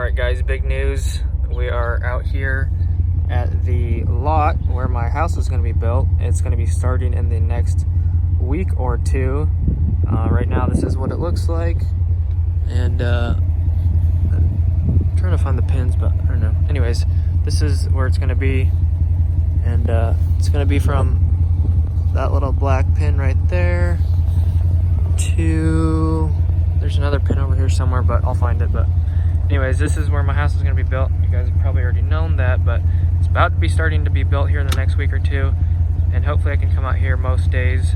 Alright guys, big news. We are out here at the lot where my house is going to be built. It's going to be starting in the next week or two. Right now this is what it looks like. And I'm trying to find the pins, but I don't know. Anyways, this is where it's going to be. And it's going to be from that little black pin right there to... There's another pin over here somewhere, but I'll find it. But anyways, this is where my house is going to be built. You guys have probably already known that, but it's about to be starting to be built here in the next week or two. And hopefully I can come out here most days.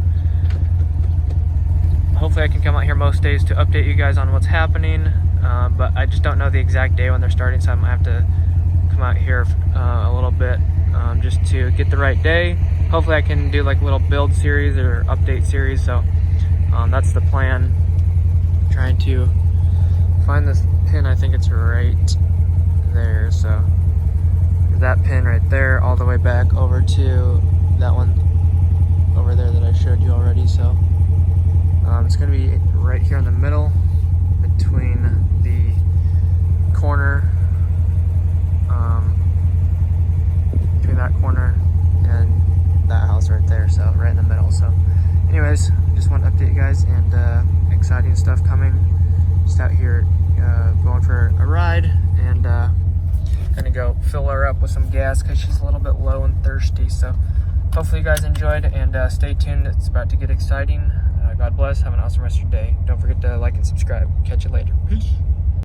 Hopefully I can come out here most days to update you guys on what's happening. But I just don't know the exact day when they're starting, so I'm going to have to come out here a little bit just to get the right day. Hopefully I can do like a little build series or update series. So that's the plan. Trying to find this pin. I think it's right there. So that pin right there all the way back over to that one over there that I showed you already. So it's going to be right here in the middle between the corner, between that corner and that house right there. So right in the middle. So anyways, just want to update you guys, and exciting stuff coming. Just out here going for a ride, and gonna go fill her up with some gas because she's a little bit low and thirsty. So hopefully you guys enjoyed, and stay tuned. It's about to get exciting. God bless. Have an awesome rest of your day. Don't forget to like and subscribe. Catch you later. Peace.